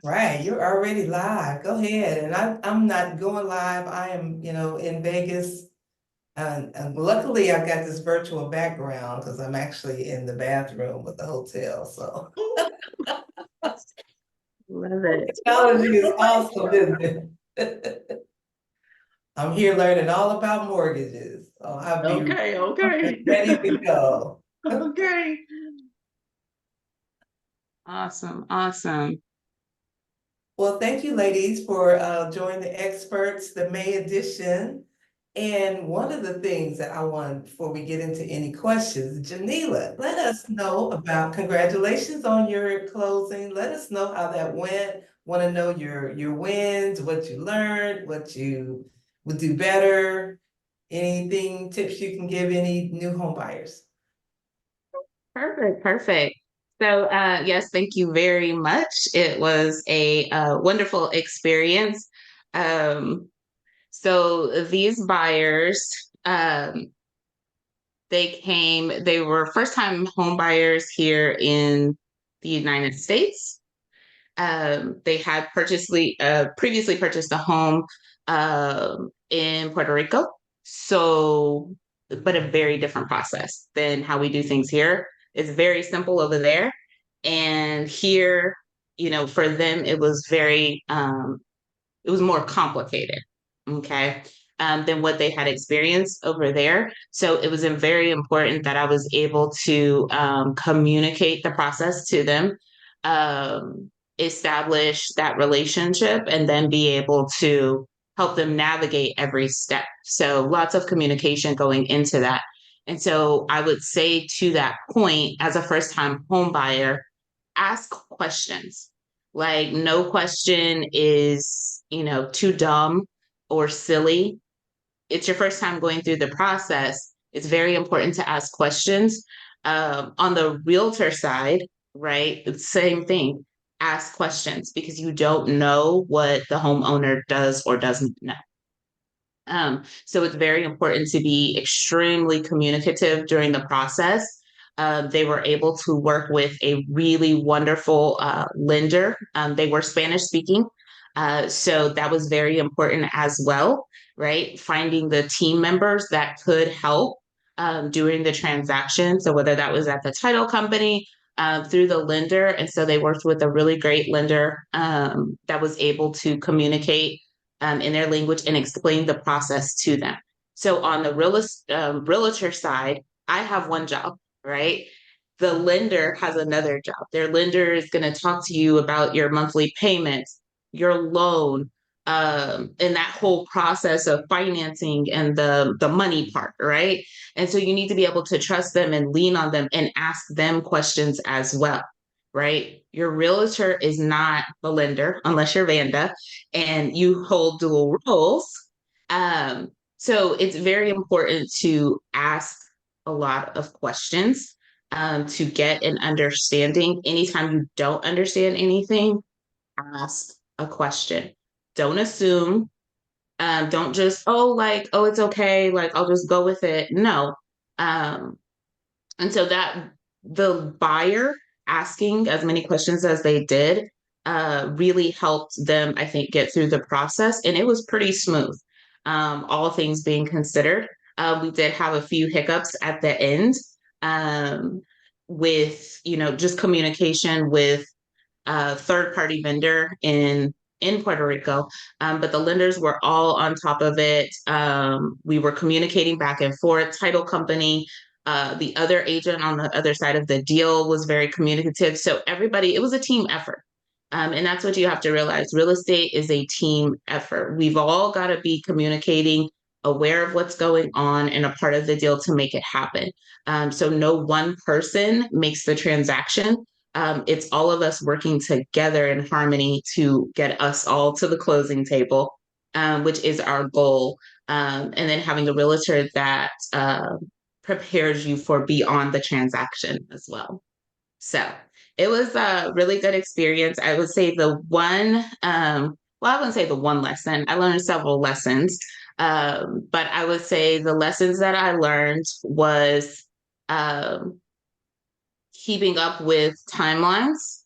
Right, you're already live. Go ahead. And I'm not going live. I am, in Vegas. And luckily I've got this virtual background because I'm actually in the bathroom with the hotel. So Love it. technology is awesome, isn't it? I'm here learning all about mortgages. So I'll be Okay, okay. ready to go. Okay. Awesome, awesome. Well, thank you, ladies, for joining the experts, the May edition. And one of the things that I want, before we get into any questions, Janila, let us know about, congratulations on your closing. Let us know how that went. Want to know your wins, what you learned, what you would do better, anything, tips you can give any new home buyers. Perfect, perfect. So, yes, thank you very much. It was a wonderful experience. Um, so these buyers, um, they were first time home buyers here in the United States. They had previously purchased a home in Puerto Rico. So, but a very different process than how we do things here. It's very simple over there. And here, for them, it was more complicated. Okay. Than what they had experienced over there. So it was very important that I was able to communicate the process to them, establish that relationship, and then be able to help them navigate every step. So lots of communication going into that. And so I would say to that point, as a first time home buyer, ask questions. Like no question is, too dumb or silly. It's your first time going through the process. It's very important to ask questions. On the realtor side, right? It's the same thing. Ask questions because you don't know what the homeowner does or doesn't know. So it's very important to be extremely communicative during the process. They were able to work with a really wonderful lender. They were Spanish speaking. So that was very important as well, right? Finding the team members that could help during the transaction. So whether that was at the title company, through the lender. And so they worked with a really great lender that was able to communicate in their language and explain the process to them. So on the realtor side, I have one job, right? The lender has another job. Their lender is going to talk to you about your monthly payments, your loan, and that whole process of financing and the money part, right? And so you need to be able to trust them and lean on them and ask them questions as well, right? Your realtor is not the lender unless you're Vanda and you hold dual roles. So it's very important to ask a lot of questions to get an understanding. Anytime you don't understand anything, ask a question. Don't assume. Don't just, oh, it's okay. Like, I'll just go with it. No. Um, and so that the buyer asking as many questions as they did really helped them, I think, get through the process. And it was pretty smooth, all things being considered. We did have a few hiccups at the end um, with, just communication with a third party vendor in Puerto Rico, but the lenders were all on top of it. We were communicating back and forth. Title company, the other agent on the other side of the deal was very communicative. So everybody, it was a team effort. And that's what you have to realize. Real estate is a team effort. We've all got to be communicating, aware of what's going on, and a part of the deal to make it happen. So no one person makes the transaction. It's all of us working together in harmony to get us all to the closing table, which is our goal. And then having a realtor that prepares you for beyond the transaction as well. So it was a really good experience. I would say I wouldn't say the one lesson. I learned several lessons. But I would say the lessons that I learned was um, keeping up with timelines,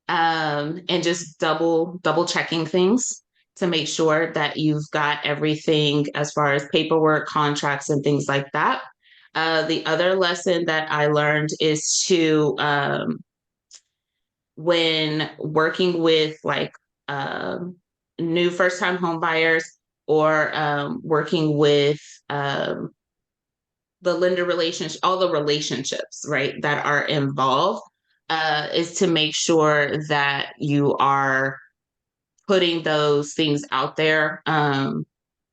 and just double checking things to make sure that you've got everything as far as paperwork, contracts, and things like that. The other lesson that I learned is to when working with like new first time home buyers or working with the lender relationship, all the relationships, right, that are involved, is to make sure that you are putting those things out there.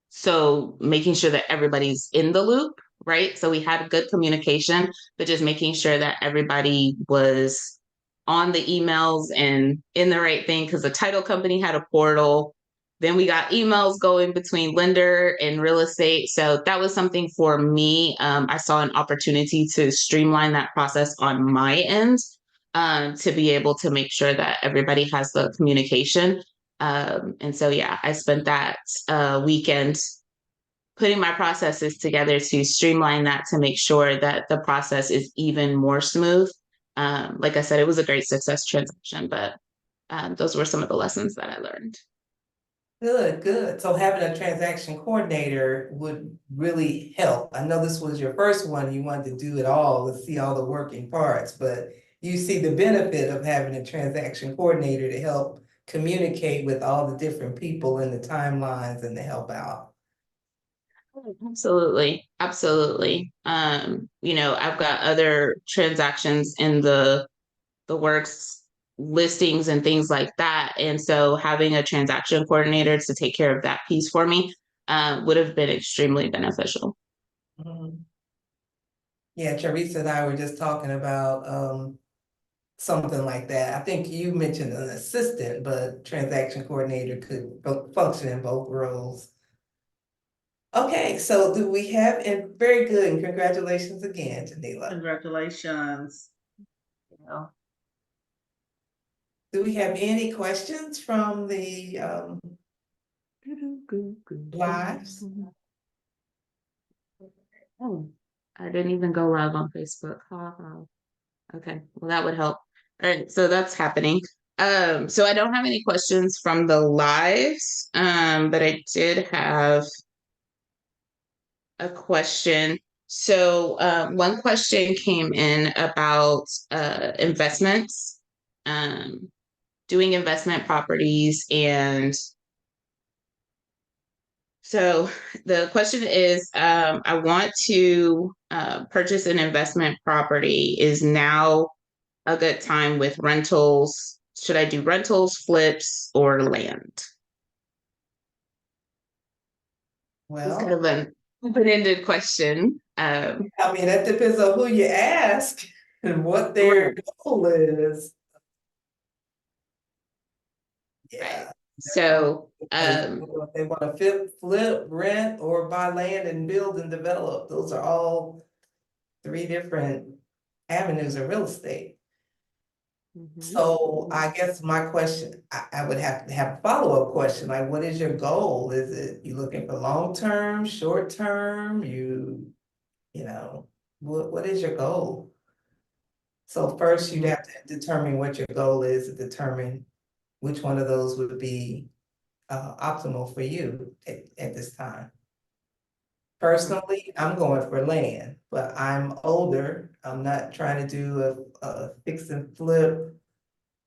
So making sure that everybody's in the loop, right? So we had good communication, but just making sure that everybody was on the emails and in the right thing, because the title company had a portal. Then we got emails going between lender and real estate. So that was something for me. I saw an opportunity to streamline that process on my end, to be able to make sure that everybody has the communication. And so, yeah, I spent that weekend putting my processes together to streamline that to make sure that the process is even more smooth. Like I said, it was a great success transaction, but those were some of the lessons that I learned. Good, good. So having a transaction coordinator would really help. I know this was your first one, you wanted to do it all, to see all the working parts, but you see the benefit of having a transaction coordinator to help communicate with all the different people in the timelines and to help out. Absolutely. Absolutely. I've got other transactions in the works, listings and things like that. And so having a transaction coordinator to take care of that piece for me would have been extremely beneficial. Mhm. Yeah, Charissa and I were just talking about something like that. I think you mentioned an assistant, but transaction coordinator could function in both roles. Okay, so do we have, and very good, and congratulations again, Janila. Congratulations. Do we have any questions from the lives? Oh, I didn't even go live on Facebook. Okay, well, that would help. All right, so that's happening. So I don't have any questions from the lives, but I did have a question. So one question came in about investments, doing investment properties. And so the question is, I want to purchase an investment property. Is now a good time with rentals? Should I do rentals, flips, or land? It's kind Well, of an open-ended question. I mean, that depends on who you ask and what their goal is. Yeah. Right. So, If they want to flip, rent, or buy land and build and develop, those are all three different avenues of real estate. So I guess my question, I would have to have a follow-up question, like what is your goal? Is it you looking for long-term, short-term, you know, what is your goal? So first you'd have to determine what your goal is to determine which one of those would be optimal for you at this time. Personally, I'm going for land, but I'm older. I'm not trying to do a fix and flip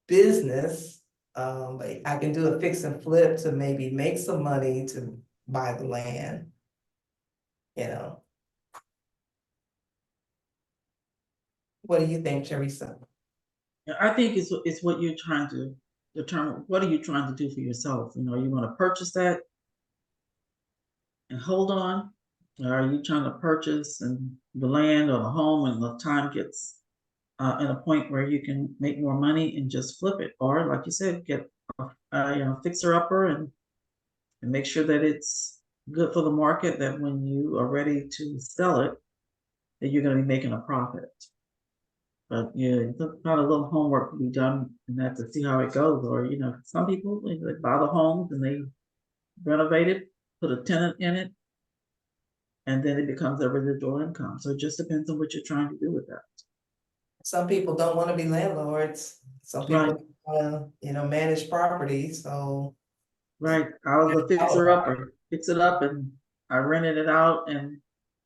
business. I can do a fix and flip to maybe make some money to buy the land, you know. What do you think, Charissa? Yeah, I think it's what you're trying to determine. What are you trying to do for yourself? You want to purchase that and hold on, or are you trying to purchase and the land or the home and the time gets in a point where you can make more money and just flip it, or like you said, get a fixer upper and make sure that it's good for the market. That when you are ready to sell it, that you're going to be making a profit. But yeah, not a little homework to be done and that to see how it goes. Or some people they buy the homes and they renovate it, put a tenant in it, and then it becomes a residual income. So it just depends on what you're trying to do with that. Some people don't want to be landlords. Some people Right. want manage property, so. Right. I was a fixer upper, fix it up, and I rented it out, and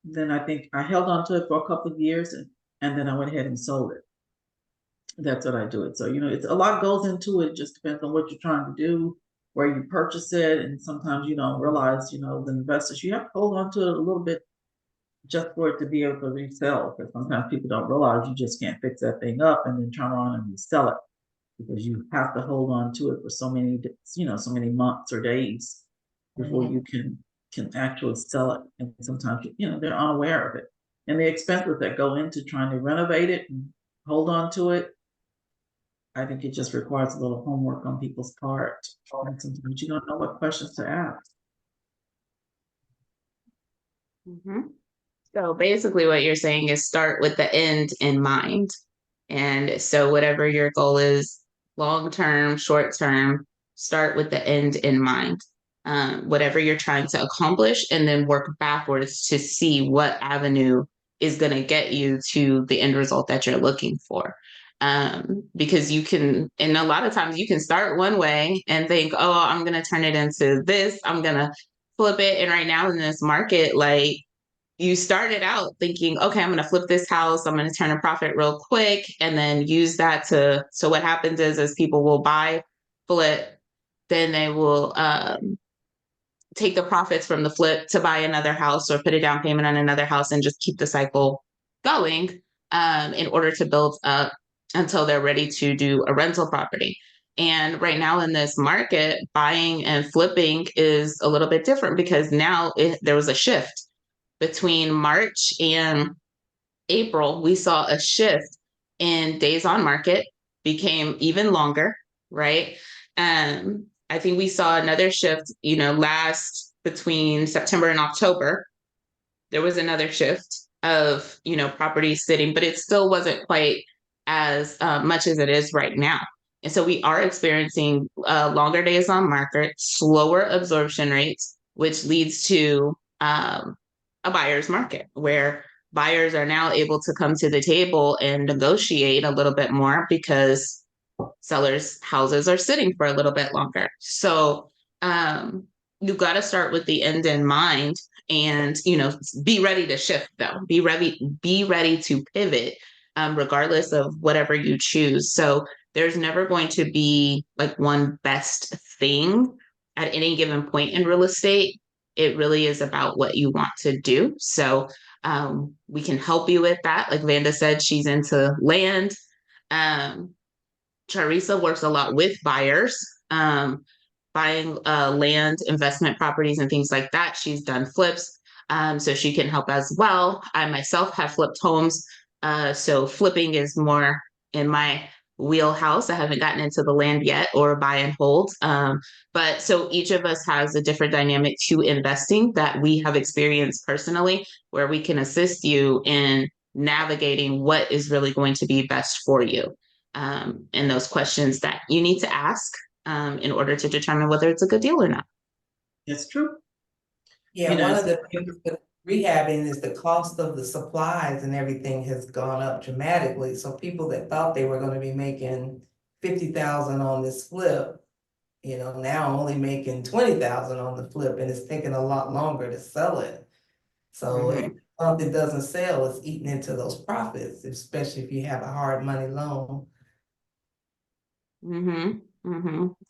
then I think I held on to it for a couple of years, and then I went ahead and sold it. That's what I do it. So, it's a lot goes into it. It just depends on what you're trying to do, where you purchase it, and sometimes you don't realize, the investors, you have to hold on to it a little bit just for it to be able to resell. Because sometimes people don't realize you just can't fix that thing up and then turn around and resell it, because you have to hold on to it for so many, so many months or days before you can actually sell it. And sometimes, they're unaware of it. And the expenses that go into trying to renovate it and hold on to it, I think it just requires a little homework on people's part. And sometimes you don't know what questions to ask. So basically what you're saying is start with the end in mind. And so whatever your goal is, long term, short term, start with the end in mind. Whatever you're trying to accomplish, and then work backwards to see what avenue is going to get you to the end result that you're looking for. Because you can, and a lot of times you can start one way and think, oh, I'm going to turn it into this, I'm going to flip it. And right now in this market, like, you started out thinking, okay, I'm going to flip this house, I'm going to turn a profit real quick, and then use that so what happens is people will buy, flip, then they will take the profits from the flip to buy another house or put a down payment on another house and just keep the cycle going in order to build up until they're ready to do a rental property. And right now in this market, buying and flipping is a little bit different, because now there was a shift between March and April. We saw a shift in days on market became even longer, right? I think we saw another shift, last between September and October. There was another shift of, properties sitting, but it still wasn't quite as much as it is right now. And so we are experiencing longer days on market, slower absorption rates, which leads to a buyer's market where buyers are now able to come to the table and negotiate a little bit more because sellers' houses are sitting for a little bit longer. So you got to start with the end in mind, and be ready to shift though. Be ready to pivot, regardless of whatever you choose. So there's never going to be like one best thing at any given point in real estate. It really is about what you want to do. So we can help you with that. Like Vanda said, she's into land. Charissa works a lot with buyers, buying land, investment properties, and things like that. She's done flips, so she can help as well. I myself have flipped homes, so flipping is more in my wheelhouse. I haven't gotten into the land yet, or buy and hold. But so each of us has a different dynamic to investing that we have experienced personally, where we can assist you in navigating what is really going to be best for you. And those questions that you need to ask in order to determine whether it's a good deal or not. It's true. Yeah, one of the things with rehabbing is the cost of the supplies and everything has gone up dramatically. So people that thought they were going to be making 50,000 on this flip, now only making 20,000 on the flip, and it's taking a lot longer to sell it. So if something doesn't sell, it's eating into those profits, especially if you have a hard money loan.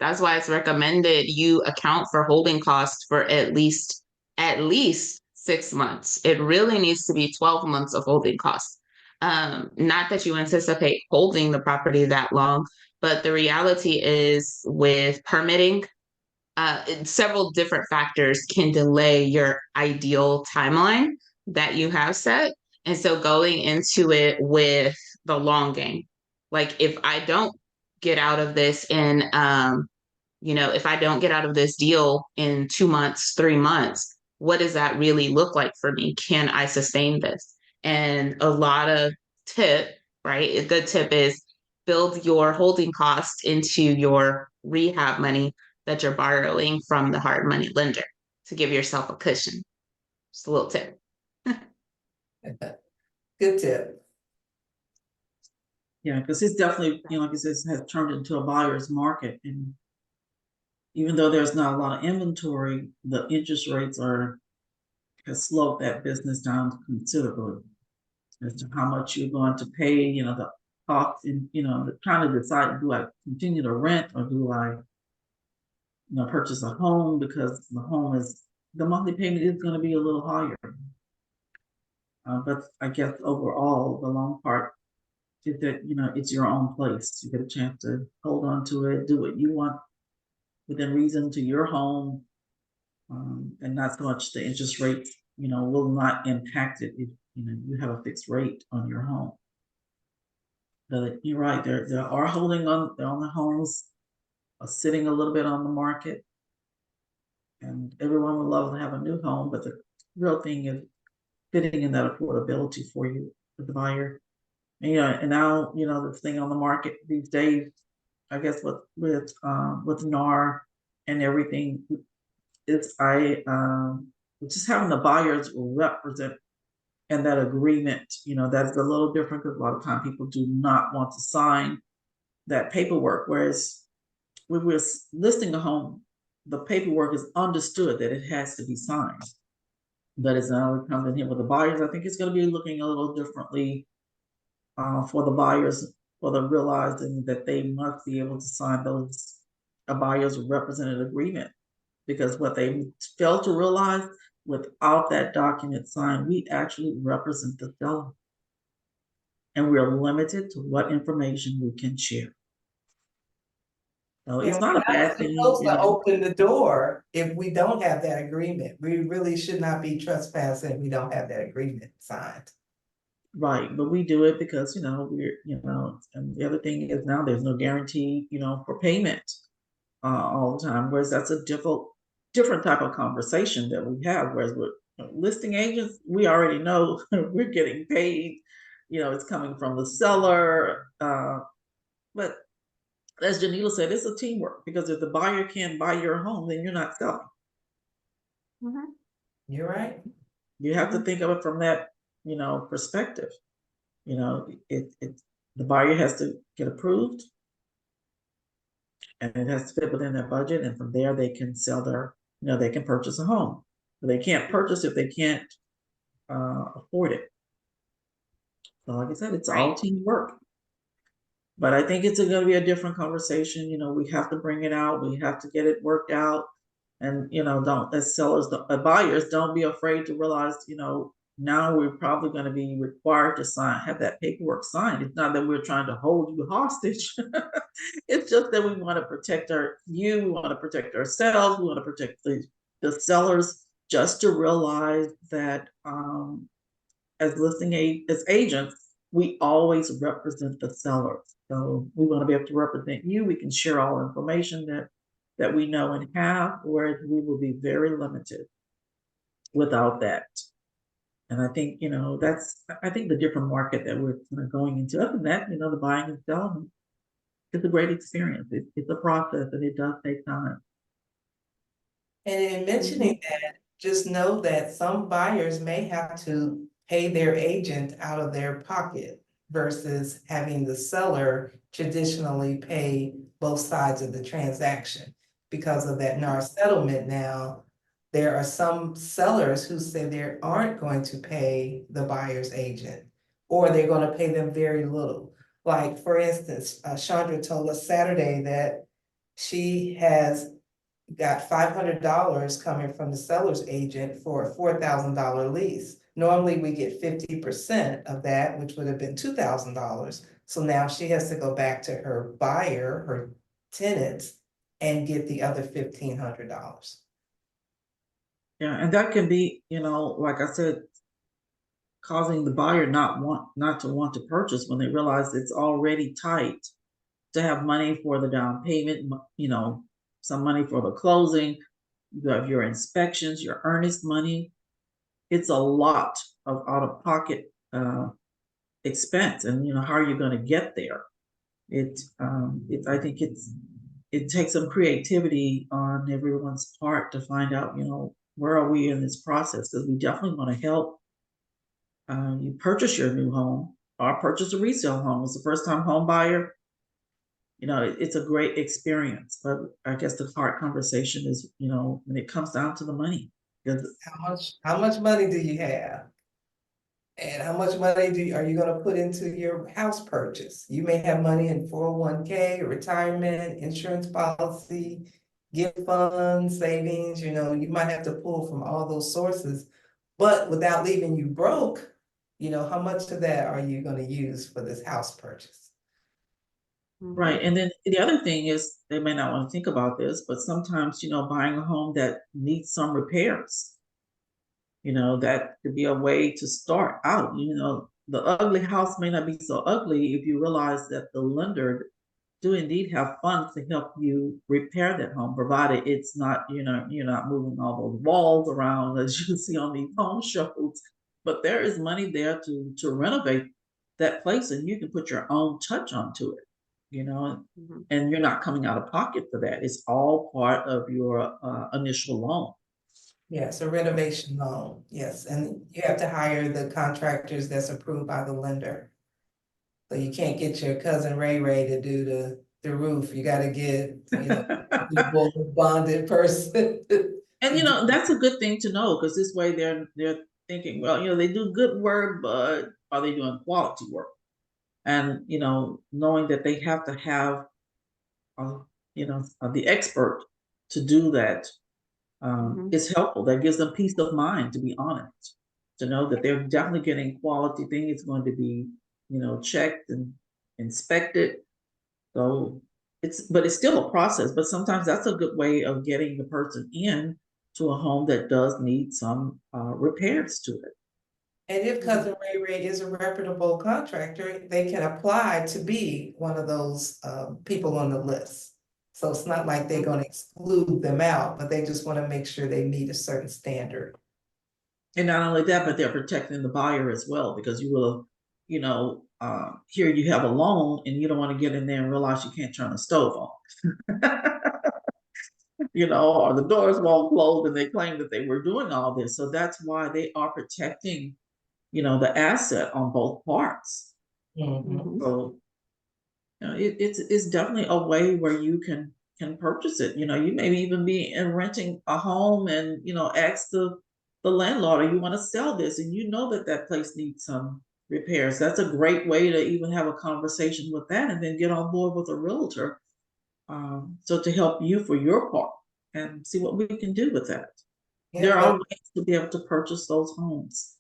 That's why it's recommended you account for holding costs for at least 6 months. It really needs to be 12 months of holding costs. Not that you anticipate holding the property that long, but the reality is with permitting, several different factors can delay your ideal timeline that you have set. And so going into it with the long game, like if I don't get out of this in, if I don't get out of this deal in 2 months, 3 months, what does that really look like for me? Can I sustain this? And a lot of right? A good tip is build your holding cost into your rehab money that you're borrowing from the hard money lender to give yourself a cushion. Just a little tip. Good tip. Yeah, because it's definitely, like it says, has turned into a buyer's market. And even though there's not a lot of inventory, the interest rates has slowed that business down considerably as to how much you're going to pay, the cost, and, trying to decide, do I continue to rent or do I, purchase a home, because the monthly payment is going to be a little higher. But I guess overall, the long part is that, it's your own place. You get a chance to hold on to it, do what you want within reason to your home, and not so much the interest rate, will not impact it if, you have a fixed rate on your home. But you're right, there are holding on, their own homes are sitting a little bit on the market, and everyone would love to have a new home, but the real thing is fitting in that affordability for you, for the buyer. And now, the thing on the market these days, I guess with NAR and everything, it's just having the buyers represent and that agreement, that's a little different, because a lot of times people do not want to sign that paperwork. Whereas when we're listing a home, the paperwork is understood that it has to be signed. But as now it comes in here with the buyers, I think it's going to be looking a little differently for the buyers, for them realizing that they must be able to sign a buyer's represented agreement. Because what they fail to realize, without that document signed, we actually represent the seller. And we're limited to what information we can share. So it's not a bad thing. Supposed to open the door if we don't have that agreement. We really should not be trespassing if we don't have that agreement signed. Right, but we do it because, we're, and the other thing is now there's no guarantee, for payment all the time. Whereas that's a different type of conversation that we have. Whereas with listing agents, we already know we're getting paid, it's coming from the seller. But as Janila said, it's a teamwork, because if the buyer can't buy your home, then you're not selling. Mm-hmm. You're right. You have to think of it from that, perspective. The buyer has to get approved, and it has to fit within their budget, and from there they can sell they can purchase a home. But they can't purchase if they can't afford it. So like I said, it's all teamwork. But I think it's going to be a different conversation. We have to bring it out. We have to get it worked out. And, don't, as buyers, don't be afraid to realize, now we're probably going to be required to have that paperwork signed. It's not that we're trying to hold you hostage. It's just that we want to protect we want to protect ourselves. We want to protect the sellers, just to realize that as agents, we always represent the sellers. So we want to be able to represent you. We can share all information that we know and have, whereas we will be very limited without that. And I think, I think the different market that we're going into. Other than that, the buying and selling, it's a great experience. It's a process, and it does take time. And in mentioning that, just know that some buyers may have to pay their agent out of their pocket versus having the seller traditionally pay both sides of the transaction. Because of that NAR settlement now, there are some sellers who say they aren't going to pay the buyer's agent, or they're going to pay them very little. Like, for instance, Chandra told us Saturday that she has got $500 coming from the seller's agent for a $4,000 lease. Normally we get 50% of that, which would have been $2,000. So now she has to go back to her buyer, her tenants, and get the other $1,500. Yeah, and that can be, like I said, causing the buyer not to want to purchase when they realize it's already tight to have money for the down payment, some money for the closing. You have your inspections, your earnest money. It's a lot of out-of-pocket expense, and how are you going to get there? I think it takes some creativity on everyone's part to find out, where are we in this process? Because we definitely want to help you purchase your new home, or purchase a resale home, is a first time home buyer, it's a great experience. But I guess the hard conversation is, when it comes down to the money. Because How much money do you have? And how much money are you gonna put into your house purchase? You may have money in 401k, retirement, insurance policy, gift funds, savings, you might have to pull from all those sources. But without leaving you broke, how much of that are you gonna use for this house purchase? right. And then the other thing is, they may not want to think about this, but sometimes, buying a home that needs some repairs, that could be a way to start out. The ugly house may not be so ugly if you realize that the lender do indeed have funds to help you repair that home, provided it's not, you're not moving all those walls around as you see on these home shows. But there is money there to renovate that place, and you can put your own touch onto it, and you're not coming out of pocket for that. It's all part of your initial loan. Yes, a renovation loan, yes, and you have to hire the contractors that's approved by the lender. So you can't get your cousin Ray to do the roof, you gotta get, a bonded person. And that's a good thing to know, because this way they're thinking, well, they do good work, but are they doing quality work? And knowing that they have to have the expert to do that is helpful. That gives them peace of mind, to be honest, to know that they're definitely getting quality thing. It's going to be checked and inspected. So but it's still a process. But sometimes that's a good way of getting the person in to a home that does need some repairs to it. And if cousin Ray is a reputable contractor, they can apply to be one of those people on the list. So it's not like they're gonna exclude them out, but they just wanna make sure they meet a certain standard. And not only that, but they're protecting the buyer as well, because you will, here you have a loan and you don't want to get in there and realize you can't turn the stove on. Or the doors won't close and they claim that they were doing all this. So that's why they are protecting, the asset on both parts. So it's definitely a way where you can purchase it. You may even be renting a home and ask the landlord, or you want to sell this, and that place needs some repairs. That's a great way to even have a conversation with that, and then get on board with a realtor, so to help you for your part and see what we can do with that. There are ways to be able to purchase those homes.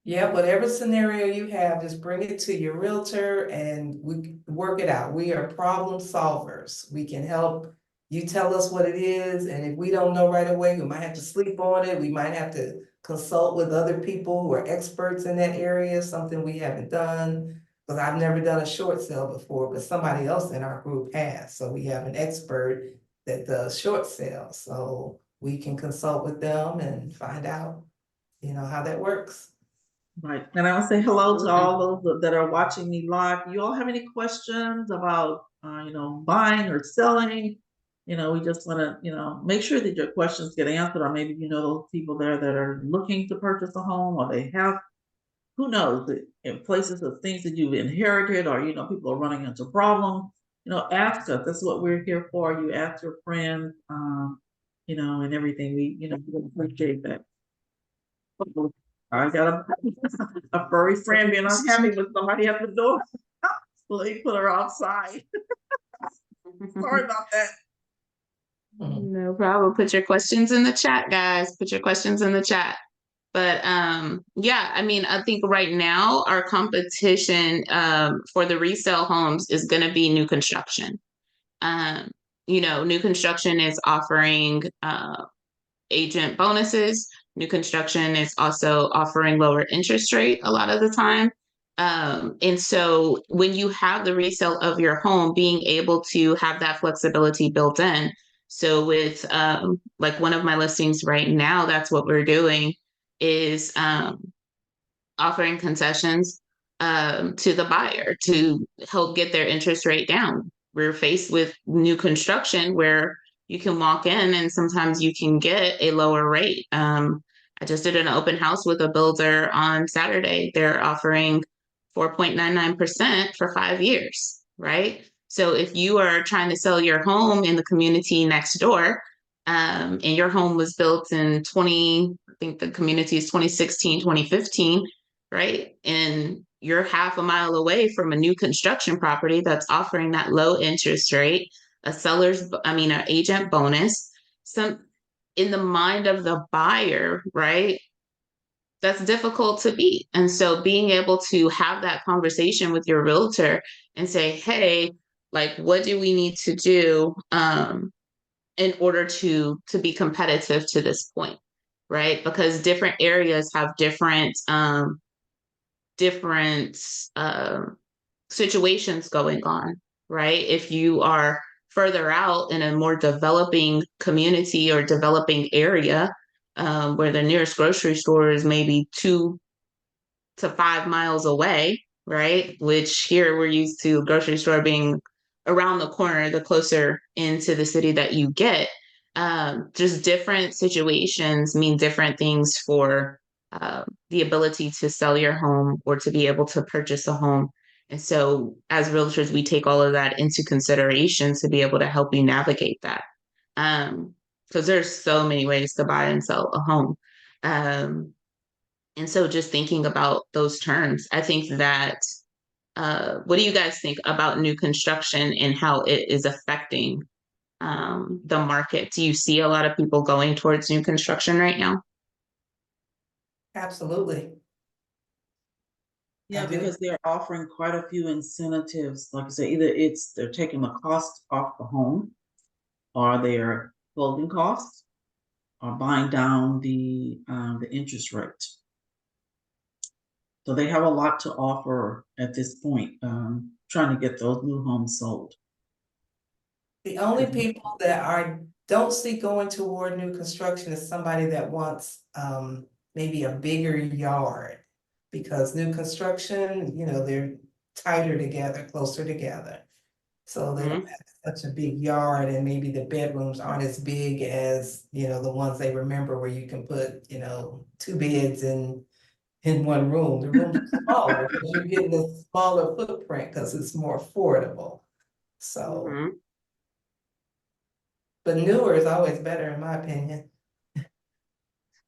Yeah, whatever scenario you have, just bring it to your realtor and we work it out. We are problem solvers. We can help you tell us what it is, and if we don't know right away, we might have to sleep on it. We might have to consult with other people who are experts in that area, something we haven't done. Because I've never done a short sale before, but somebody else in our group has. So we have an expert that does short sales. So we can consult with them and find out, how that works. Right. And I'll say hello to all those that are watching me live. You all have any questions about, buying or selling? We just want to, make sure that your questions get answered, or maybe, those people there that are looking to purchase a home, or they have, who knows, in places of things that you've inherited, or, people are running into problems, ask us. That's what we're here for. You ask your friends, and everything. We appreciate that. I got a furry friend being unhappy with somebody at the door. So they put her outside. Sorry about that. No problem. Put your questions in the chat, guys. Put your questions in the chat. But yeah, I think right now our competition for the resale homes is going to be new construction. New construction is offering agent bonuses. New construction is also offering lower interest rate a lot of the time. And so when you have the resale of your home, being able to have that flexibility built in. So with like one of my listings right now, that's what we're doing, is offering concessions to the buyer to help get their interest rate down. We're faced with new construction where you can walk in and sometimes you can get a lower rate. I just did an open house with a builder on Saturday. They're offering 4.99% for 5 years, right? So if you are trying to sell your home in the community next door, and your home was built in I think the community is 2016, 2015, right? And you're half a mile away from a new construction property that's offering that low interest rate, an agent bonus, some in the mind of the buyer, right? That's difficult to beat. And so being able to have that conversation with your realtor and say, hey, like, what do we need to do in order to be competitive to this point, right? Because different areas have different situations going on, right? If you are further out in a more developing community or developing area, where the nearest grocery store is maybe 2 to 5 miles away, right? Which here we're used to a grocery store being around the corner, the closer into the city that you get. Just different situations mean different things for the ability to sell your home or to be able to purchase a home. And so as realtors, we take all of that into consideration to be able to help you navigate that. Because there's so many ways to buy and sell a home. And so just thinking about those terms, I think that, what do you guys think about new construction and how it is affecting the market? Do you see a lot of people going towards new construction right now? Absolutely. Yeah, I do. because they're offering quite a few incentives. Like I said, either they're taking the cost off the home, or they're closing costs, or buying down the interest rate. So they have a lot to offer at this point, trying to get those new homes sold. The only people that don't see going toward new construction is somebody that wants maybe a bigger yard. Because new construction, they're tighter together, closer together. So they don't have such a big yard, and maybe the bedrooms aren't as big as, the ones they remember where you can put, 2 beds in one room. The rooms are smaller because you're getting a smaller footprint because it's more affordable. So, but newer is always better in my opinion.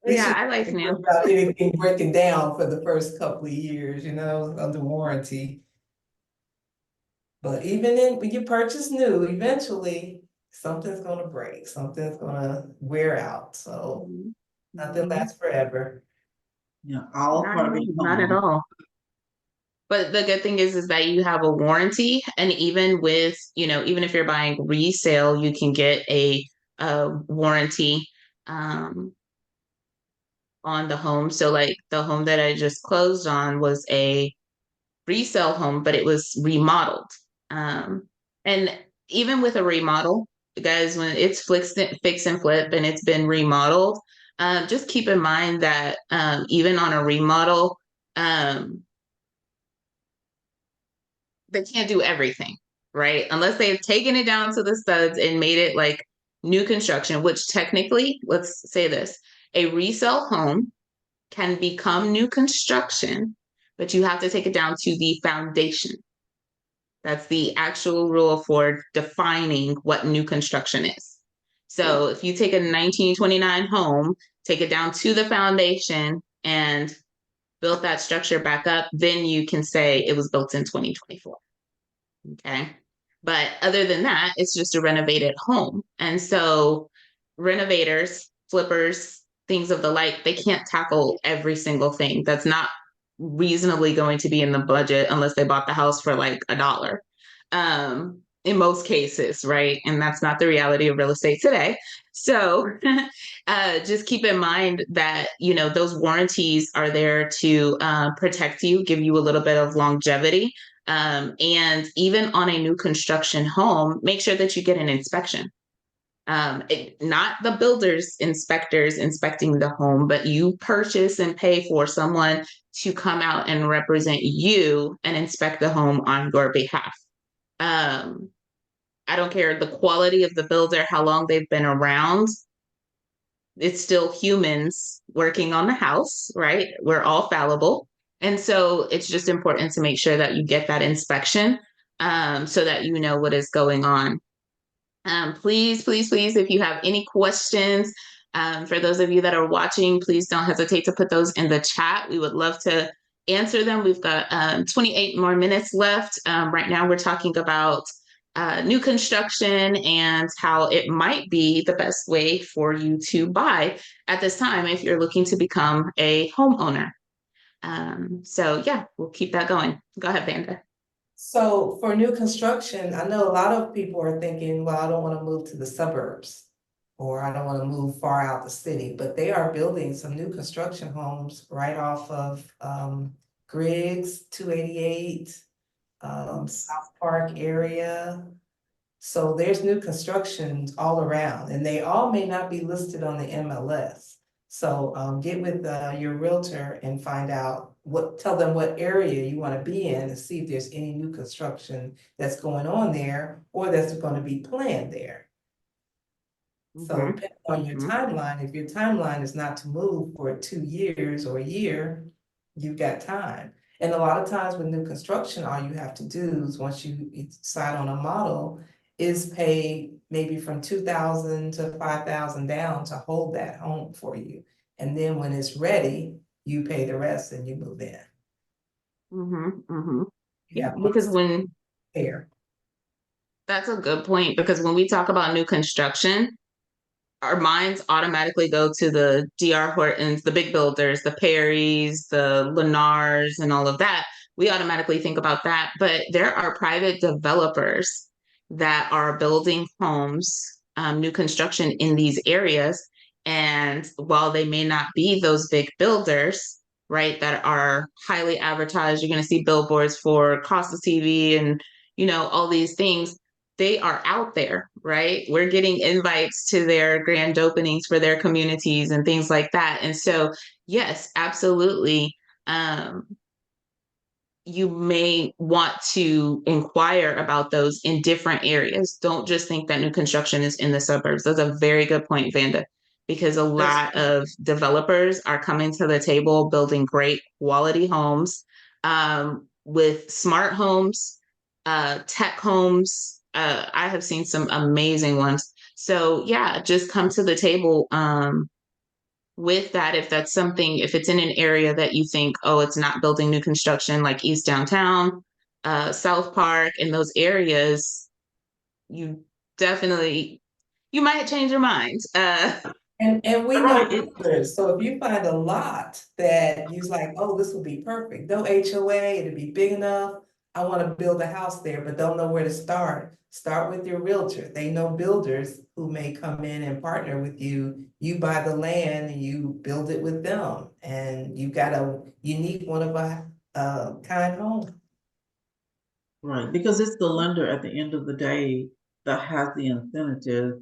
We Yeah, should I like think new. about anything breaking down for the first couple of years, under warranty. But even when you purchase new, eventually something's gonna break, something's gonna wear out. So nothing lasts forever. Yeah, all part of being Not at homeowner. all. But the good thing is that you have a warranty, and even with, even if you're buying resale, you can get a warranty on the home. So like the home that I just closed on was a resale home, but it was remodeled. And even with a remodel, guys, when it's fix and flip and it's been remodeled, just keep in mind that even on a remodel, they can't do everything, right? Unless they've taken it down to the studs and made it like new construction, which technically, let's say this, a resale home can become new construction, but you have to take it down to the foundation. That's the actual rule for defining what new construction is. So if you take a 1929 home, take it down to the foundation and build that structure back up, then you can say it was built in 2024. Okay. But other than that, it's just a renovated home. And so renovators, flippers, things of the like, they can't tackle every single thing. That's not reasonably going to be in the budget unless they bought the house for like $1. In most cases, right? And that's not the reality of real estate today. So just keep in mind that, those warranties are there to protect you, give you a little bit of longevity. And even on a new construction home, make sure that you get an inspection. Not the builder's inspectors inspecting the home, but you purchase and pay for someone to come out and represent you and inspect the home on your behalf. I don't care the quality of the builder, how long they've been around. It's still humans working on the house, right? We're all fallible. And so it's just important to make sure that you get that inspection so that you know what is going on. Please, please, please, if you have any questions, for those of you that are watching, please don't hesitate to put those in the chat. We would love to answer them. We've got 28 more minutes left. Right now, we're talking about new construction and how it might be the best way for you to buy at this time if you're looking to become a homeowner. So yeah, we'll keep that going. Go ahead, Vanda. So for new construction, I know a lot of people are thinking, well, I don't want to move to the suburbs, or I don't want to move far out the city, but they are building some new construction homes right off of Griggs, 288, South Park area. So there's new constructions all around, and they all may not be listed on the MLS. So get with your realtor and find out tell them what area you want to be in and see if there's any new construction that's going on there or that's going to be planned there. So depending on your timeline, if your timeline is not to move for 2 years or a year, you've got time. And a lot of times with new construction, all you have to do is once you decide on a model is pay maybe from 2,000 to 5,000 down to hold that home for you. And then when it's ready, you pay the rest and you move in. Yeah, because that's a good point, because when we talk about new construction, our minds automatically go to the D.R. Hortons, the big builders, the Perrys, the Lennars, and all of that. We automatically think about that, but there are private developers that are building homes, new construction in these areas. And while they may not be those big builders, right, that are highly advertised, you're going to see billboards for Costa TV and, all these things. They are out there, right? We're getting invites to their grand openings for their communities and things like that. And so, yes, absolutely. You may want to inquire about those in different areas. Don't just think that new construction is in the suburbs. That's a very good point, Vanda, because a lot of developers are coming to the table building great quality homes, with smart homes, tech homes. I have seen some amazing ones. So yeah, just come to the table with that. If that's something, if it's in an area that you think, oh, it's not building new construction, like East Downtown, South Park, in those areas, you might change your mind. And we know builders, so if you find a lot that you're like, oh, this will be perfect, no HOA, it'll be big enough, I want to build a house there, but don't know where to start. Start with your realtor. They know builders who may come in and partner with you. You buy the land and you build it with them, and you got a unique one of a kind home. Right, because it's the lender at the end of the day that has the incentive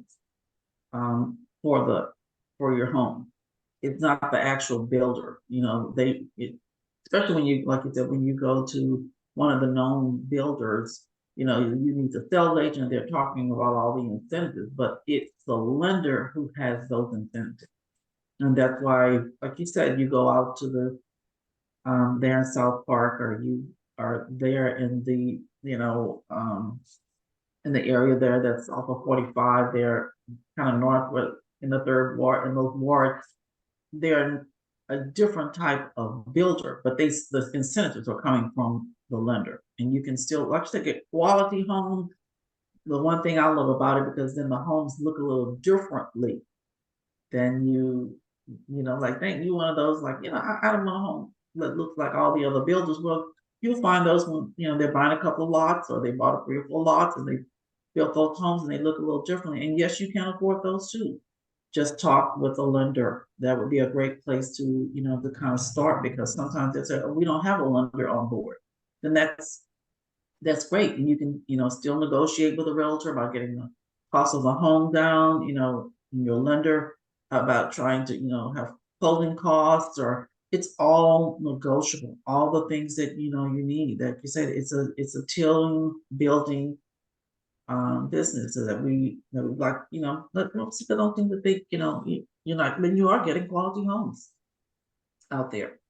for your home. It's not the actual builder. Especially when you, like you said, when you go to one of the known builders, you need the sales agent, they're talking about all the incentives, but it's the lender who has those incentives. And that's why, like you said, you go out to the there in South Park, or you are there in the, in the area there that's off of 45 there, kind of northwest in the third ward, in those wards. They're a different type of builder, but the incentives are coming from the lender, and you can still, like I said, get quality homes. The one thing I love about it, because then the homes look a little differently than like, think you one of those, like, I don't want a home that looks like all the other builders. Well, you'll find those when, they're buying a couple of lots, or they bought 3 or 4 lots and they built those homes and they look a little differently. And yes, you can afford those too. Just talk with a lender. That would be a great place to, to kind of start, because sometimes they say, oh, we don't have a lender on board. Then that's great. And you can, still negotiate with a realtor about getting the cost of the home down, your lender about trying to, have closing costs, or it's all negotiable. All the things that, you need. Like you said, it's a tilling, building business, so that we like, most people don't think that they, you're not, then you are getting quality homes out there.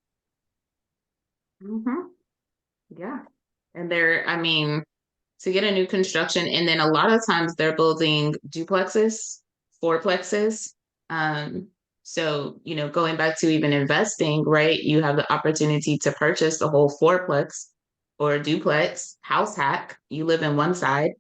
Mhm. Yeah. And I mean, to get a new construction, and then a lot of times they're building duplexes, fourplexes. Um, so, going back to even investing, right? You have the opportunity to purchase the whole fourplex or duplex, house hack. You live in one side,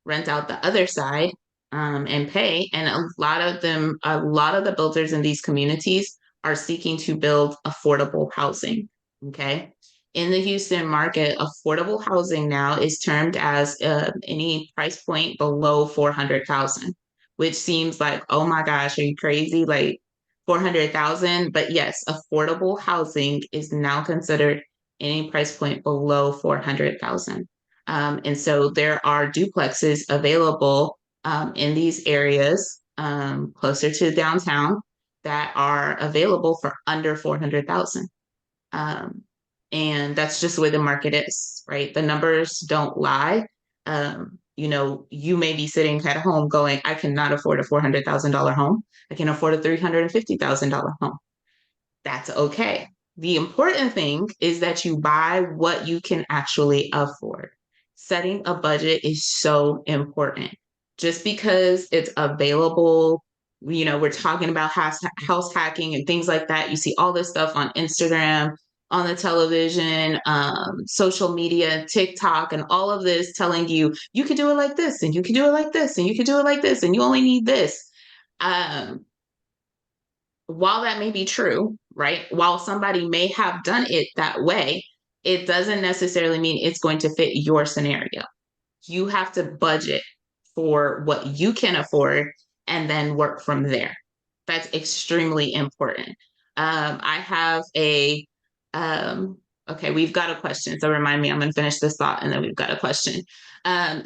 rent out the other side, and pay. And a lot of the builders in these communities are seeking to build affordable housing. Okay. In the Houston market, affordable housing now is termed as any price point below 400,000, which seems like, oh my gosh, are you crazy? Like 400,000. But yes, affordable housing is now considered any price point below 400,000. And so there are duplexes available in these areas closer to downtown that are available for under 400,000. Um, and that's just the way the market is, right? The numbers don't lie. You may be sitting at home going, I cannot afford a $400,000 home. I can afford a $350,000 home. That's okay. The important thing is that you buy what you can actually afford. Setting a budget is so important. Just because it's available, we're talking about house hacking and things like that. You see all this stuff on Instagram, on the television, social media, TikTok, and all of this telling you, you can do it like this, and you can do it like this, and you can do it like this, and you only need this. While that may be true, right? While somebody may have done it that way, it doesn't necessarily mean it's going to fit your scenario. You have to budget for what you can afford and then work from there. That's extremely important. I have okay, we've got a question. So remind me, I'm going to finish this thought and then we've got a question. Um,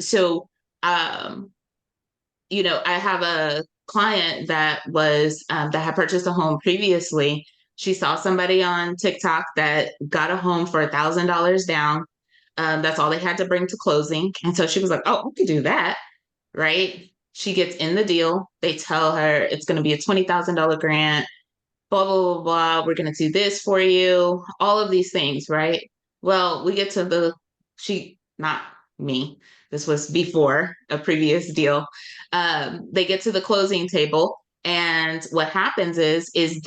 I have a client that had purchased a home previously. She saw somebody on TikTok that got a home for $1,000 down. That's all they had to bring to closing. And so she was like, oh, we could do that. Right. She gets in the deal. They tell her it's going to be a $20,000 grant, blah, blah, blah, blah. We're going to do this for you. All of these things. Right. Well, we get to not me. This was before a previous deal. They get to the closing table. And what happens is she's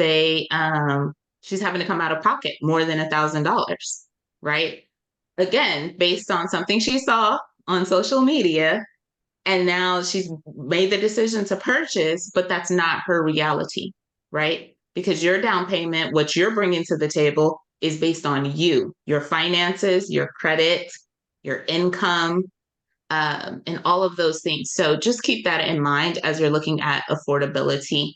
having to come out of pocket more than $1,000. Right. Again, based on something she saw on social media. And now she's made the decision to purchase, but that's not her reality, right? Because your down payment, what you're bringing to the table is based on you, your finances, your credit, your income, and all of those things. So just keep that in mind as you're looking at affordability.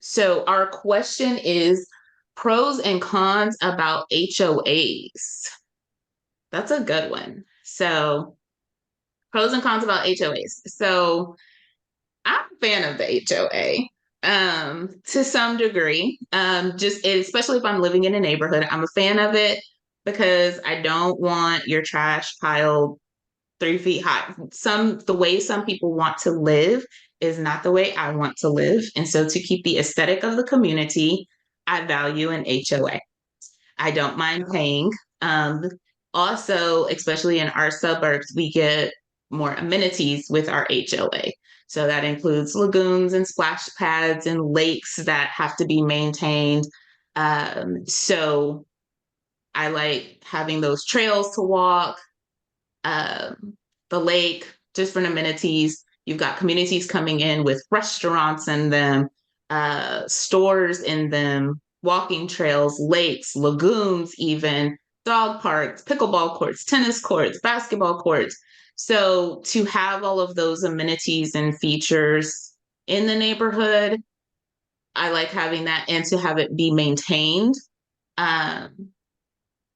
So our question is pros and cons about HOAs. That's a good one. So pros and cons about HOAs. So I'm a fan of the HOA to some degree. Especially if I'm living in a neighborhood, I'm a fan of it because I don't want your trash piled 3 feet high. The way some people want to live is not the way I want to live. And so to keep the aesthetic of the community, I value an HOA. I don't mind paying. Also, especially in our suburbs, we get more amenities with our HOA. So that includes lagoons and splash pads and lakes that have to be maintained. So I like having those trails to walk, the lake, different amenities. You've got communities coming in with restaurants in them, stores in them, walking trails, lakes, lagoons, even dog parks, pickleball courts, tennis courts, basketball courts. So to have all of those amenities and features in the neighborhood, I like having that, and to have it be maintained.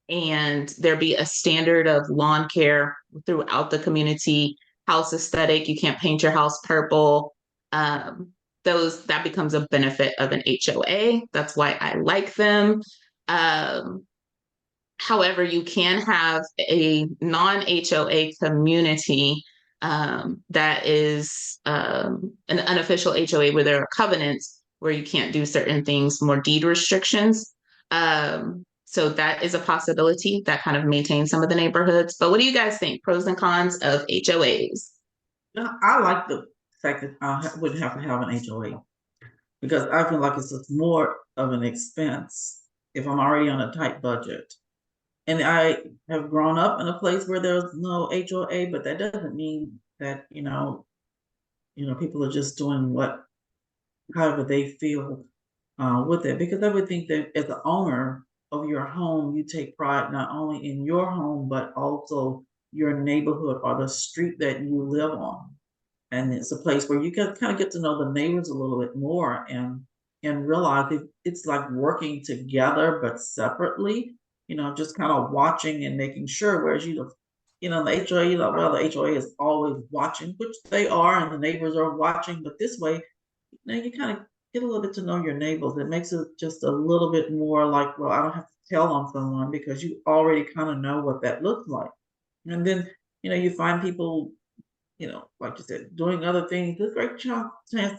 And there be a standard of lawn care throughout the community, house aesthetic. You can't paint your house purple. That becomes a benefit of an HOA. That's why I like them. However, you can have a non-HOA community that is an unofficial HOA where there are covenants where you can't do certain things, more deed restrictions. So that is a possibility that kind of maintains some of the neighborhoods. But what do you guys think? Pros and cons of HOAs? I like the fact that I wouldn't have to have an HOA because I feel like it's just more of an expense if I'm already on a tight budget. And I have grown up in a place where there's no HOA, but that doesn't mean that, people are just doing however they feel with it. Because I would think that as the owner of your home, you take pride not only in your home, but also your neighborhood or the street that you live on. And it's a place where you can kind of get to know the neighbors a little bit more and realize it's like working together but separately, just kind of watching and making sure. Whereas the HOA, well, the HOA is always watching, which they are, and the neighbors are watching, but this way, you kind of get a little bit to know your neighbors. It makes it just a little bit more like, well, I don't have to tell on someone because you already kind of know what that looks like. And then, you find people, like you said, doing other things. There's a great chance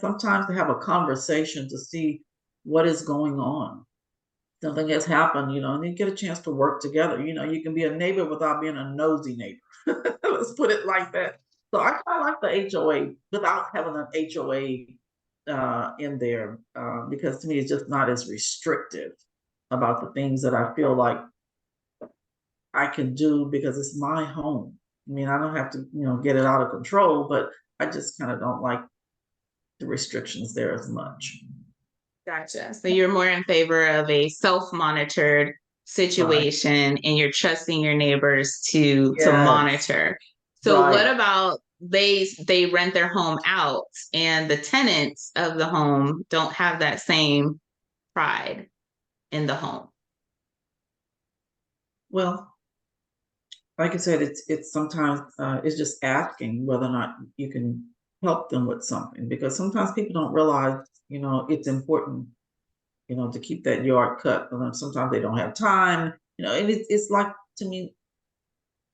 sometimes to have a conversation to see what is going on. Something has happened, and you get a chance to work together. You can be a neighbor without being a nosy neighbor. Let's put it like that. So I kind of like the HOA without having an HOA in there because to me it's just not as restrictive about the things that I feel like I can do because it's my home. I mean, I don't have to, get it out of control, but I just kind of don't like the restrictions there as much. Gotcha. So you're more in favor of a self-monitored situation and you're trusting your neighbors to Yes. monitor. So Right. what about they rent their home out and the tenants of the home don't have that same pride in the home? Well, like I said, it's sometimes it's just asking whether or not you can help them with something because sometimes people don't realize, it's important, to keep that yard cut. And then sometimes they don't have time, and it's like to me,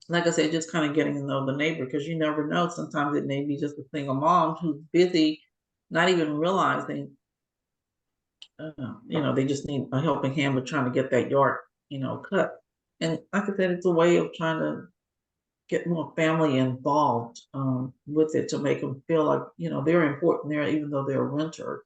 like I said, just kind of getting to know the neighbor because you never know. Sometimes it may be just a single mom who's busy, not even realizing, they just need a helping hand with trying to get that yard, cut. And like I said, it's a way of trying to get more family involved with it to make them feel like, they're important there, even though they're a renter.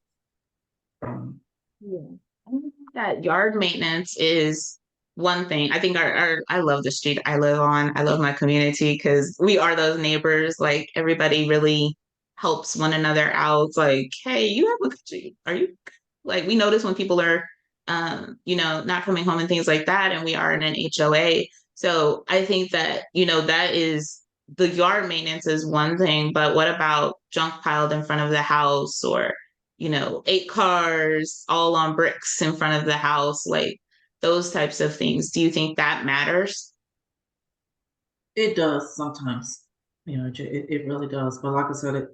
Yeah. I think that yard maintenance is one thing. I think I love the street I live on. I love my community because we are those neighbors. Like everybody really helps one another out. Like, hey, you have a good street. Are you like we notice when people are not coming home and things like that, and we are in an HOA. So I think that, that is the yard maintenance is one thing, but what about junk piled in front of the house or 8 cars all on bricks in front of the house, like those types of things. Do you think that matters? It does sometimes, it really does. But like I said,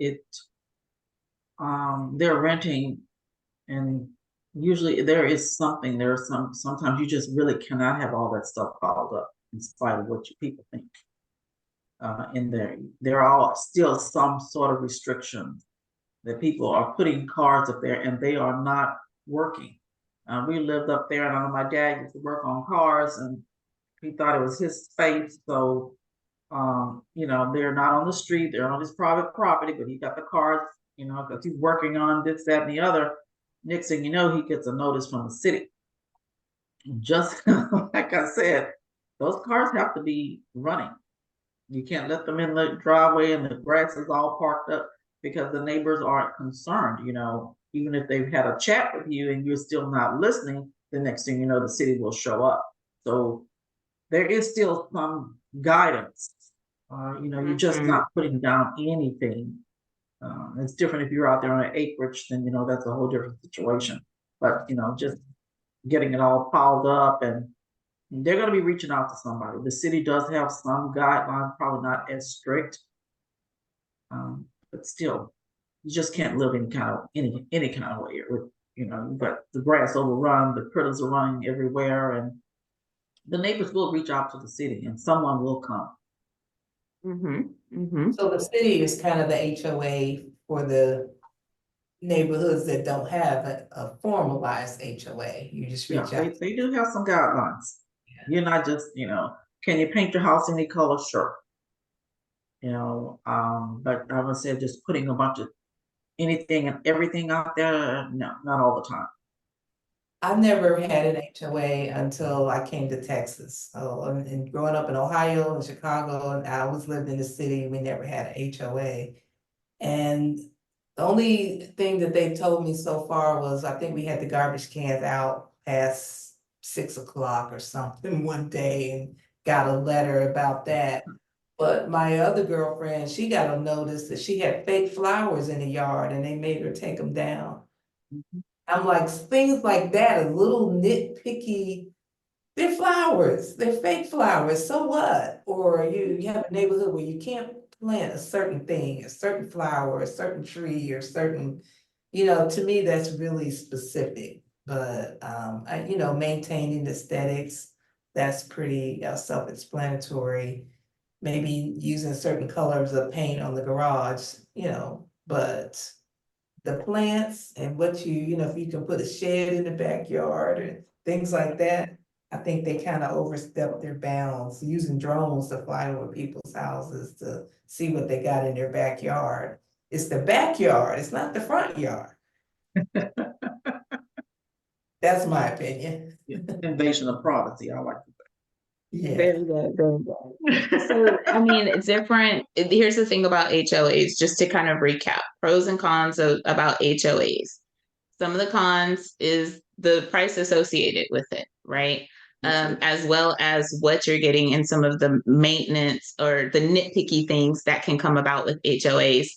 they're renting, and usually there is something. Sometimes you just really cannot have all that stuff piled up in spite of what you people think. In there are still some sort of restrictions that people are putting cars up there and they are not working. We lived up there, and I know my dad used to work on cars, and he thought it was his space. So, they're not on the street; they're on his private property. But he got the cars, because he's working on this, that, and the other. Next thing you know, he gets a notice from the city. Just like I said, those cars have to be running. You can't let them in the driveway and the grass is all parked up because the neighbors aren't concerned, even if they've had a chat with you and you're still not listening, the next thing you know, the city will show up. So there is still some guidance. You're just not putting down anything. It's different if you're out there on an acreage, then, that's a whole different situation. But, just getting it all piled up, and they're going to be reaching out to somebody. The city does have some guidelines, probably not as strict, but still, you just can't live any kind of way. You've got the grass overrun, the critters are running everywhere, and the neighbors will reach out to the city, and someone will come. So the city is kind of the HOA for the neighborhoods that don't have a formalized HOA. You just reach out. They do have some guidelines. You're not just, can you paint your house any color? Sure. But I would say just putting a bunch of anything and everything out there, no, not all the time. I've never had an HOA until I came to Texas. So, and growing up in Ohio and Chicago, and I always lived in the city, we never had an HOA. And the only thing that they told me so far was, I think we had the garbage cans out past 6 o'clock or something one day and got a letter about that. But my other girlfriend, she got a notice that she had fake flowers in the yard and they made her take them down. I'm like, things like that, a little nitpicky, they're flowers, they're fake flowers, so what? Or you have a neighborhood where you can't plant a certain thing, a certain flower, a certain tree, or certain, to me, that's really specific. But, maintaining aesthetics, that's pretty self-explanatory. Maybe using certain colors of paint on the garage, but the plants and what if you can put a shed in the backyard and things like that, I think they kind of overstep their bounds, using drones to fly over people's houses to see what they got in their backyard. It's the backyard, it's not the front yard. That's my opinion. Invasion of privacy, I like that. Yeah. Very good, very good. So, I mean, it's different. Here's the thing about HOAs, just to kind of recap, pros and cons about HOAs. Some of the cons is the price associated with it, right? As well as what you're getting in some of the maintenance or the nitpicky things that can come about with HOAs,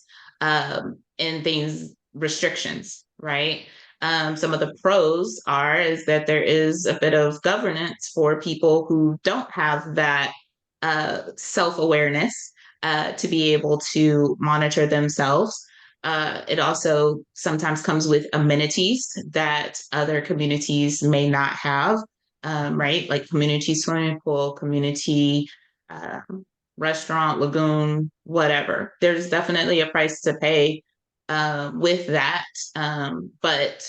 and things, restrictions, right? Some of the pros is that there is a bit of governance for people who don't have that self-awareness to be able to monitor themselves. It also sometimes comes with amenities that other communities may not have, right? Like community swimming pool, community restaurant, lagoon, whatever. There's definitely a price to pay with that. But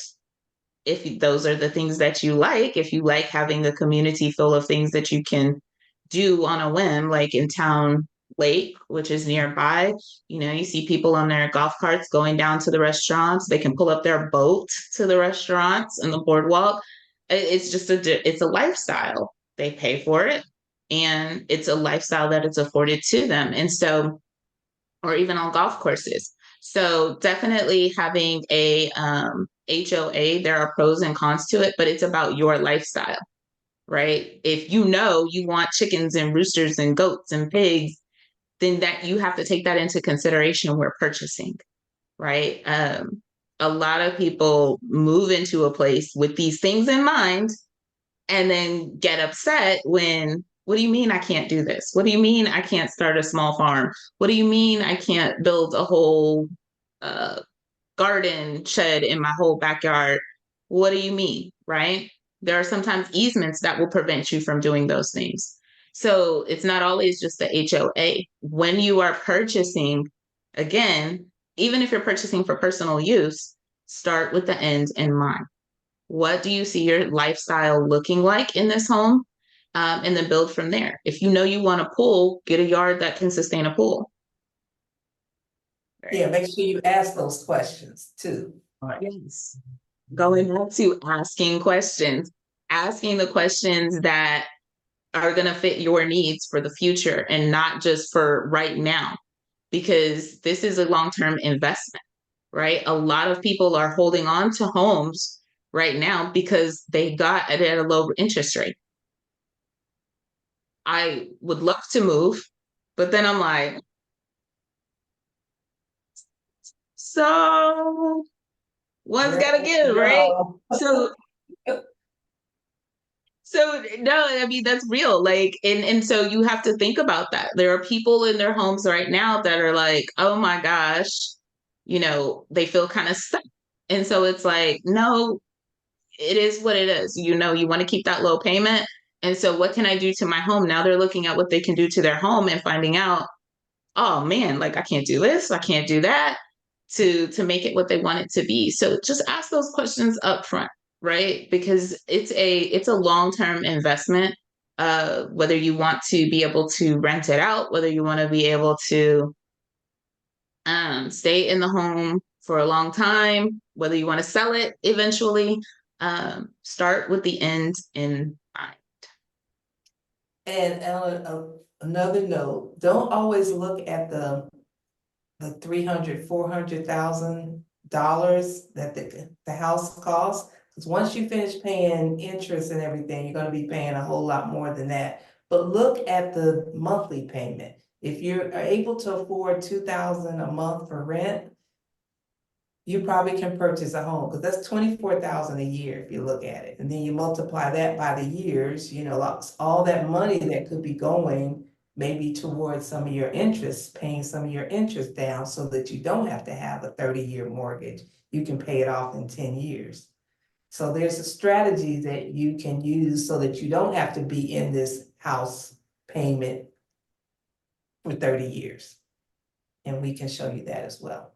if those are the things that you like, if you like having a community full of things that you can do on a whim, like in Town Lake, which is nearby, you see people on their golf carts going down to the restaurants. They can pull up their boat to the restaurants and the boardwalk. It's just it's a lifestyle. They pay for it, and it's a lifestyle that it's afforded to them. And so, or even on golf courses. So definitely having a HOA, there are pros and cons to it, but it's about your lifestyle, right? If you want chickens and roosters and goats and pigs, then that you have to take that into consideration when purchasing, right? A lot of people move into a place with these things in mind and then get upset when, what do you mean I can't do this? What do you mean I can't start a small farm? What do you mean I can't build a whole garden shed in my whole backyard? What do you mean, right? There are sometimes easements that will prevent you from doing those things. So it's not always just the HOA. When you are purchasing, again, even if you're purchasing for personal use, start with the end in mind. What do you see your lifestyle looking like in this home? And then build from there. If you want a pool, get a yard that can sustain a pool. Right. Yeah, make sure you ask those questions too. Right. Yes. Going back to asking the questions that are going to fit your needs for the future and not just for right now, because this is a long-term investment, right? A lot of people are holding on to homes right now because they got it at a low interest rate. I would love to move, but then I'm like, so one's gotta give, right? So no, I mean, that's real. Like, and so you have to think about that. There are people in their homes right now that are like, oh my gosh, they feel kind of stuck. And so it's like, no, it is what it is. You want to keep that low payment. And so what can I do to my home? Now they're looking at what they can do to their home and finding out, oh man, like I can't do this, I can't do that to make it what they want it to be. So just ask those questions up front, right? Because it's a long-term investment. whether you want to be able to rent it out, whether you want to be able to stay in the home for a long time, whether you want to sell it eventually. Start with the end in mind. And another note, don't always look at the $300,000, $400,000 that the house costs. Because once you finish paying interest and everything, you're gonna be paying a whole lot more than that. But look at the monthly payment. If you're able to afford $2,000 a month for rent, you probably can purchase a home, because that's $24,000 a year if you look at it. And then you multiply that by the years, you know, all that money that could be going maybe towards some of your interest, paying some of your interest down so that you don't have to have a 30-year mortgage. You can pay it off in 10 years. So there's a strategy that you can use so that you don't have to be in this house payment for 30 years. And we can show you that as well.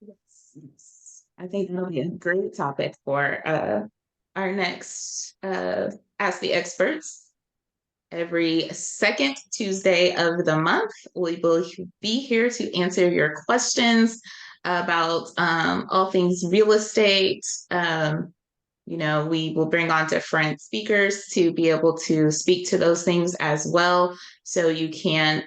Yes. I think that'll be a great topic for our next Ask the Experts. Every second Tuesday of the month, we will be here to answer your questions about all things real estate. You know, we will bring on different speakers to be able to speak to those things as well. So you can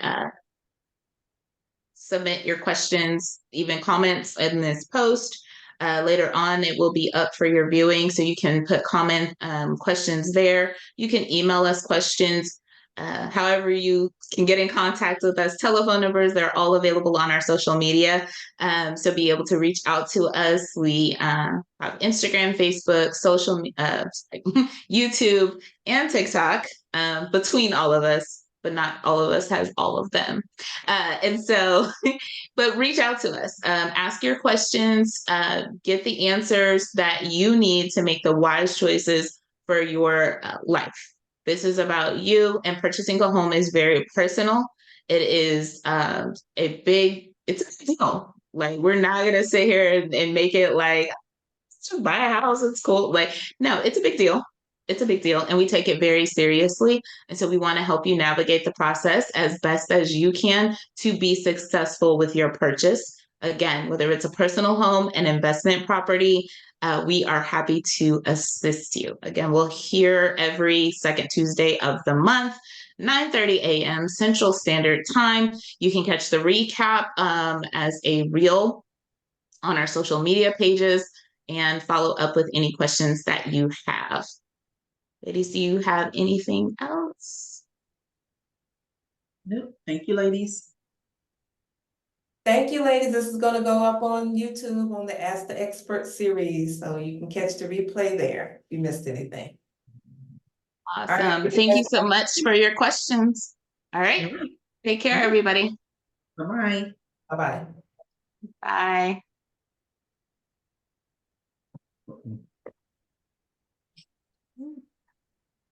submit your questions, even comments in this post. Later on, it will be up for your viewing, so you can put comment questions there. You can email us questions. However you can get in contact with us. Telephone numbers, they're all available on our social media. So be able to reach out to us. We have Instagram, Facebook, YouTube, and TikTok between all of us, but not all of us has all of them. And so, but reach out to us, ask your questions, get the answers that you need to make the wise choices for your life. This is about you, and purchasing a home is very personal. It is it's a big deal. Like, we're not gonna sit here and make it like, just buy a house, it's cool. Like, no, it's a big deal. It's a big deal, and we take it very seriously. And so we want to help you navigate the process as best as you can to be successful with your purchase. Again, whether it's a personal home, an investment property, we are happy to assist you. Again, we'll hear every second Tuesday of the month, 9:30 a.m. Central Standard Time. You can catch the recap as a reel on our social media pages and follow up with any questions that you have. Ladies, do you have anything else? Nope. Thank you, ladies. Thank you, ladies. This is gonna go up on YouTube on the Ask the Expert series, so you can catch the replay there if you missed anything. Awesome. right. Thank you so much for your questions. All right. Take care, everybody. Bye-bye. Bye-bye. Bye.